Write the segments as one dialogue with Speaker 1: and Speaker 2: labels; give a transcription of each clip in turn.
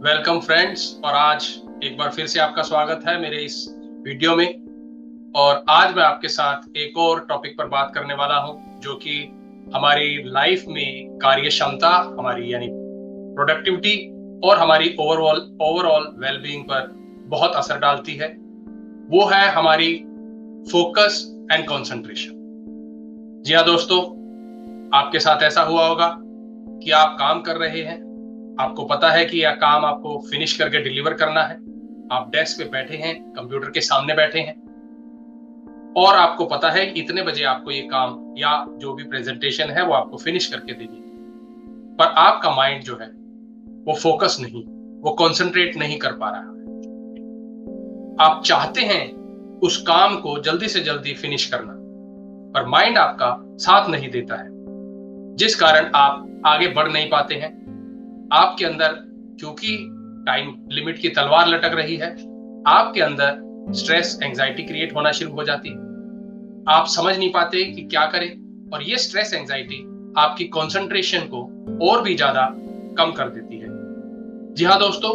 Speaker 1: Welcome friends. और आज एक बार फिर से आपका स्वागत है मेरे इस वीडियो में। और आज मैं आपके साथ एक और टॉपिक पर बात करने वाला हूं जो कि हमारी लाइफ में कार्य क्षमता, हमारी यानी प्रोडक्टिविटी और हमारी ओवरऑल ओवरऑल वेलबीइंग पर बहुत असर डालती है। वो है हमारी फोकस एंड कंसंट्रेशन। जी हाँ दोस्तों, आपके साथ ऐसा हुआ होगा कि आप काम कर रहे हैं, आपको पता है कि यह काम आपको फिनिश करके डिलीवर करना है। आप डेस्क पे बैठे हैं, कंप्यूटर के सामने बैठे हैं और आपको पता है कि इतने बजे आपको ये काम या जो भी प्रेजेंटेशन है वो आपको फिनिश करके देनी है। पर आपका माइंड जो है वो फोकस नहीं, वो कंसंट्रेट नहीं कर पा रहा है। आप चाहते हैं उस काम को जल्दी से जल्दी फिनिश करना, पर माइंड आपका साथ नहीं देता है, जिस कारण आप आगे बढ़ नहीं पाते हैं। आपके अंदर क्योंकि टाइम लिमिट की तलवार लटक रही है, आपके अंदर स्ट्रेस एंजाइटी क्रिएट होना शुरू हो जाती है। आप समझ नहीं पाते कि क्या करें, और ये स्ट्रेस एंजाइटी आपकी कंसंट्रेशन को और भी ज्यादा कम कर देती है। जी हाँ दोस्तों,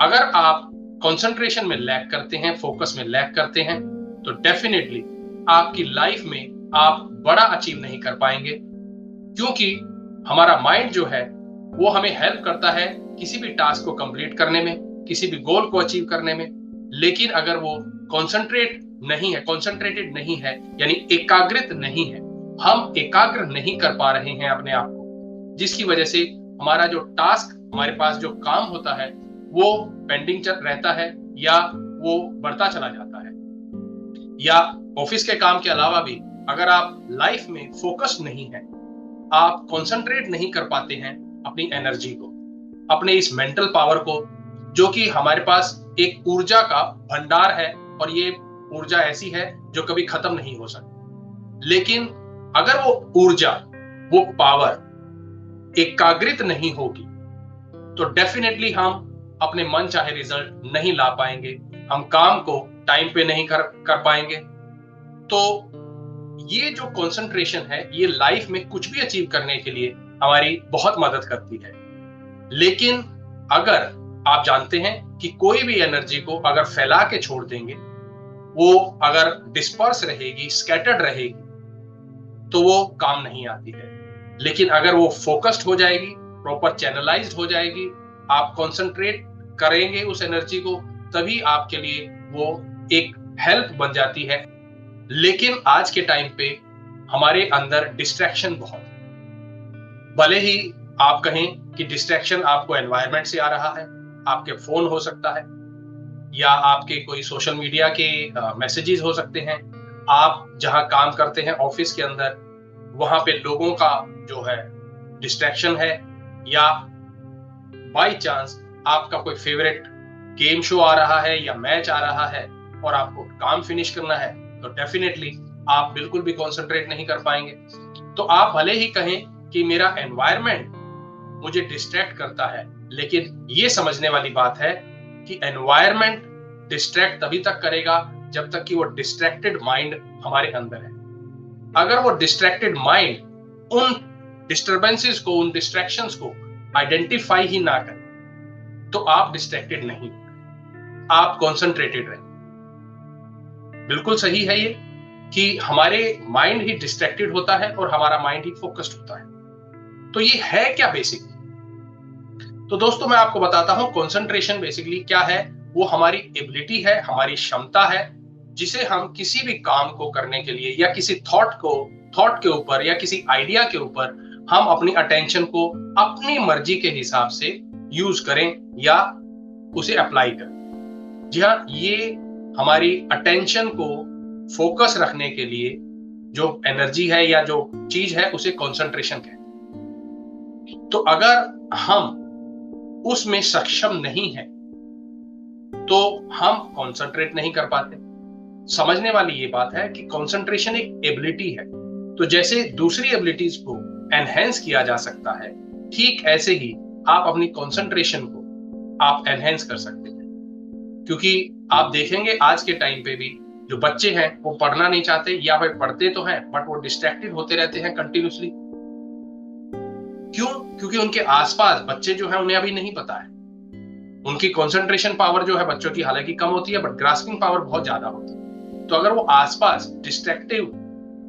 Speaker 1: अगर आप कंसंट्रेशन में लैग करते हैं, फोकस में लैग करते हैं, तो डेफिनेटली आपकी लाइफ में आप बड़ा अचीव नहीं कर पाएंगे, क्योंकि हमारा माइंड जो है वो हमें हेल्प करता है किसी भी टास्क को कंप्लीट करने में, किसी भी गोल को अचीव करने में। लेकिन अगर वो कंसंट्रेटेड नहीं है, यानी एकाग्रित नहीं है, हम एकाग्र नहीं कर पा रहे हैं अपने आप को, जिसकी वजह से हमारा जो टास्क, हमारे पास जो काम होता है वो पेंडिंग चल रहता है या वो बढ़ता चला जाता है। या ऑफिस के काम के अलावा भी अगर आप लाइफ में फोकस नहीं है, आप कंसंट्रेट नहीं कर पाते हैं अपनी एनर्जी को, अपने इस मेंटल पावर को, जो कि हमारे पास एक ऊर्जा का भंडार है, और ये ऊर्जा ऐसी है जो कभी खत्म नहीं हो सकती। लेकिन अगर वो ऊर्जा, वो पावर एकाग्रित नहीं होगी, तो डेफिनेटली हम अपने मन चाहे रिजल्ट नहीं ला पाएंगे, हम काम को टाइम पे नहीं कर पाएंगे। तो ये जो कंसंट्रेशन है, ये लाइफ में कुछ भी अचीव करने के लिए हमारी बहुत मदद करती है। लेकिन अगर आप जानते हैं कि कोई भी एनर्जी को अगर फैला के छोड़ देंगे, वो अगर डिस्पर्स रहेगी, स्कैटर्ड रहेगी, तो वो काम नहीं आती है। लेकिन अगर वो फोकस्ड हो जाएगी, प्रॉपर चैनलाइज्ड हो जाएगी, आप कंसंट्रेट करेंगे उस एनर्जी को, तभी आपके लिए वो एक हेल्प बन जाती है। लेकिन आज के टाइम पे हमारे अंदर डिस्ट्रैक्शन बहुत है। भले ही आप कहें कि डिस्ट्रैक्शन आपको एनवायरनमेंट से आ रहा है, आपके फोन हो सकता है, या आपके कोई सोशल मीडिया के मैसेजेस हो सकते हैं, आप जहां काम करते हैं ऑफिस के अंदर, वहां पे लोगों का जो है डिस्ट्रैक्शन है, या बाय चांस आपका कोई फेवरेट गेम शो आ रहा है या मैच आ रहा है और आपको काम फिनिश करना है, तो डेफिनेटली आप बिल्कुल भी कंसंट्रेट नहीं कर पाएंगे। तो आप भले ही कहें कि मेरा एनवायरनमेंट मुझे डिस्ट्रैक्ट करता है, लेकिन ये समझने वाली बात है कि एनवायरनमेंट डिस्ट्रैक्ट तभी तक करेगा जब तक कि वो डिस्ट्रैक्टेड माइंड हमारे अंदर है। अगर वो डिस्ट्रैक्टेड माइंड उन डिस्टरबेंसेस को, उन डिस्ट्रैक्शंस को आइडेंटिफाई ही ना करे, तो आप डिस्ट्रैक्टेड नहीं, आप कॉन्सेंट्रेटेड रहें। बिल्कुल सही है ये कि हमारे माइंड ही डिस्ट्रैक्टेड होता है और हमारा माइंड ही फोकस्ड होता है। तो ये है क्या बेसिक? तो दोस्तों मैं आपको बताता हूं, कंसंट्रेशन बेसिकली क्या है। वो हमारी एबिलिटी है, हमारी क्षमता है, जिसे हम किसी भी काम को करने के लिए या किसी थॉट के ऊपर या किसी आइडिया के ऊपर हम अपनी अटेंशन को अपनी मर्जी के हिसाब से यूज करें या उसे अप्लाई करें। जी हाँ, ये हमारी अटेंशन को फोकस रखने के लिए जो एनर्जी है या जो चीज है, उसे कंसंट्रेशन कहते हैं। तो अगर हम उसमें सक्षम नहीं है तो हम कंसंट्रेट नहीं कर पाते। समझने वाली ये बात है कि कंसंट्रेशन एक एबिलिटी है, तो जैसे दूसरी एबिलिटीज को एनहेंस किया जा सकता है, ठीक ऐसे ही आप अपनी कंसंट्रेशन को आप एनहेंस कर सकते हैं। क्योंकि आप देखेंगे आज के टाइम पे भी जो बच्चे हैं वो पढ़ना नहीं चाहते, या फिर पढ़ते तो हैं बट वो डिस्ट्रैक्टेड होते रहते हैं कंटिन्यूसली। क्यों? क्योंकि उनके आसपास बच्चे जो हैं उन्हें अभी नहीं पता है उनकी कंसंट्रेशन पावर जो है बच्चों की हालांकि कम होती है, बट ग्रास्पिंग पावर बहुत ज्यादा होती है। तो अगर वो आसपास डिस्ट्रैक्टिव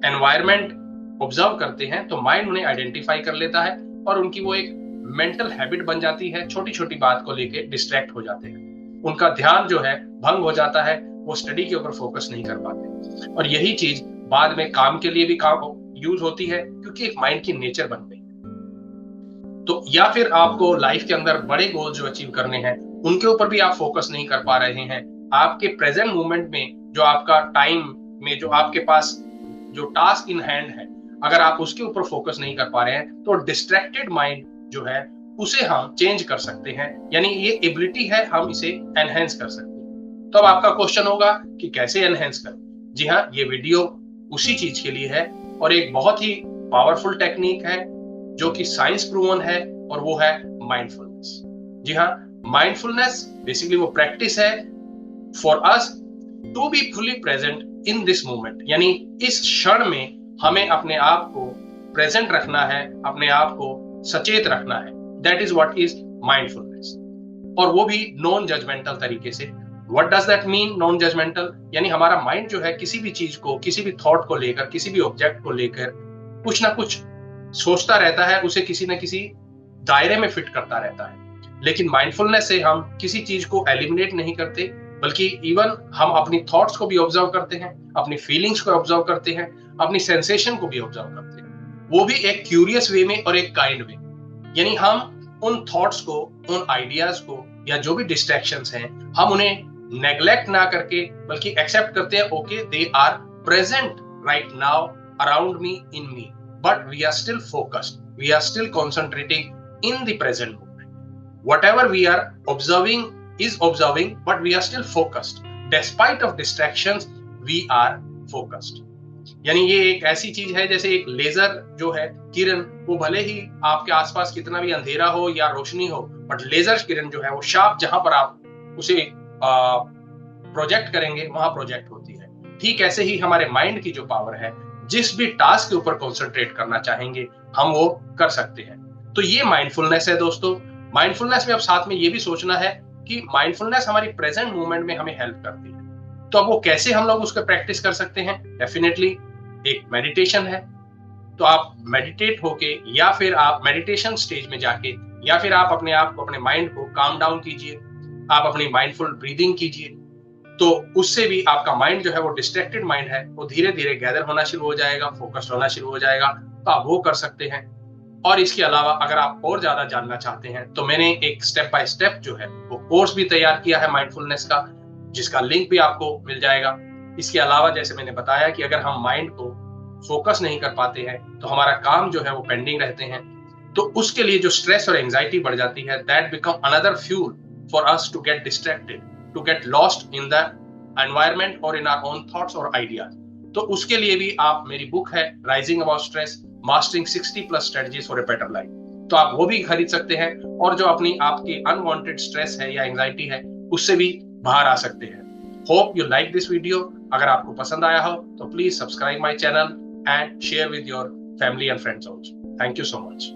Speaker 1: एनवायरनमेंट ऑब्जर्व करते हैं तो माइंड उन्हें आइडेंटिफाई कर लेता है और उनकी वो एक मेंटल हैबिट बन जाती है, छोटी छोटी बात को लेके डिस्ट्रैक्ट हो जाते हैं, उनका ध्यान जो है भंग हो जाता है, वो स्टडी के ऊपर फोकस नहीं कर पाते। और यही चीज बाद में काम के लिए भी काम यूज होती है, क्योंकि एक माइंड की नेचर बन गई। तो या फिर आपको लाइफ के अंदर बड़े गोल जो अचीव करने हैं उनके ऊपर भी आप फोकस नहीं कर पा रहे हैं, आपके प्रेजेंट मोमेंट में जो आपका टाइम में जो आपके पास जो टास्क इन हैंड है, अगर आप उसके ऊपर फोकस नहीं कर पा रहे हैं, तो डिस्ट्रैक्टेड माइंड जो है उसे हम चेंज कर सकते हैं, यानी ये एबिलिटी है, हम इसे एनहेंस कर सकते हैं। तो अब आपका क्वेश्चन होगा कि कैसे एनहेंस करें। जी हाँ, ये वीडियो उसी चीज के लिए है और एक बहुत ही पावरफुल टेक्निक है जो कि साइंस प्रूवन है, और वो है माइंडफुलनेस। जी हाँ, माइंडफुलनेस बेसिकली वो प्रैक्टिस है for us to be fully present in this moment, यानी इस क्षण में हमें अपने आप को प्रेजेंट रखना है, अपने आप को सचेत रखना है। That is what is mindfulness, और वो भी नॉन जजमेंटल तरीके से। What does that mean non judgmental? यानी हमारा माइंड जो है किसी भी चीज को, किसी भी थॉट को लेकर, किसी भी ऑब्जेक्ट को लेकर कुछ ना कुछ सोचता रहता है, उसे किसी न किसी दायरे में फिट करता रहता है। लेकिन माइंडफुलनेस से हम किसी चीज को एलिमिनेट नहीं करते, बल्कि इवन हम अपनी थॉट्स को भी ऑब्जर्व करते हैं, अपनी फीलिंग्स को ऑब्जर्व करते हैं, अपनी सेंसेशन को भी ऑब्जर्व करते हैं, वो भी एक क्यूरियस वे में और एक काइंड वे। यानी हम उन थॉट्स को, उन आइडियाज को, या जो भी डिस्ट्रैक्शंस हैं, हम उन्हें नेग्लेक्ट ना करके बल्कि एक्सेप्ट करते हैं। Okay, they are present right now around me, in me, but we are still focused, we are still concentrating in the present moment. Whatever we are observing is observing, but we are still focused despite of distractions, we are focused. यानी ये एक ऐसी चीज है जैसे एक laser जो है किरण, वो भले ही आपके आसपास कितना भी अंधेरा हो या रोशनी हो, बट लेजर किरण जो है वो शार्प जहां पर आप उसे प्रोजेक्ट करेंगे वहां प्रोजेक्ट होती है। ठीक ऐसे ही हमारे माइंड की जो पावर है, जिस भी टास्क के ऊपर कंसंट्रेट करना चाहेंगे हम वो कर सकते हैं। तो ये माइंडफुलनेस है दोस्तों। माइंडफुलनेस में अब साथ में ये भी सोचना है कि माइंडफुलनेस हमारी प्रेजेंट मोमेंट में हमें हेल्प करती है। तो अब वो कैसे हम लोग उसको प्रैक्टिस कर सकते हैं? डेफिनेटली एक मेडिटेशन है। तो आप मेडिटेट होके, या फिर आप मेडिटेशन स्टेज में जाके, या फिर आप अपने आप को, अपने माइंड को काम डाउन कीजिए, आप अपनी माइंडफुल ब्रीदिंग कीजिए। तो उससे भी आपका माइंड जो है वो डिस्ट्रैक्टेड माइंड है, वो धीरे धीरे गैदर होना शुरू हो जाएगा, फोकस्ड होना शुरू हो जाएगा। तो आप वो कर सकते हैं। और इसके अलावा अगर आप और ज्यादा जानना चाहते हैं तो मैंने एक स्टेप बाय स्टेप जो है वो कोर्स भी तैयार किया है माइंडफुलनेस का, जिसका लिंक भी आपको मिल जाएगा। इसके अलावा जैसे मैंने बताया कि अगर हम माइंड को फोकस नहीं कर पाते हैं तो हमारा काम जो है वो पेंडिंग रहते हैं, तो उसके लिए जो स्ट्रेस और एंजाइटी बढ़ जाती है, that become another fuel for us to get distracted, to get lost in the environment or in our own thoughts or ideas. तो उसके लिए भी आप, मेरी बुक है rising about stress, mastering 60+ strategies for a better life, तो आप वो भी खरीद सकते हैं, और जो अपनी आपकी अनवांटेड स्ट्रेस है या एंजाइटी है उससे भी बाहर आ सकते हैं। Hope you like this video. अगर आपको पसंद आया हो तो please subscribe my channel and share with your family and friends also. Thank you so much.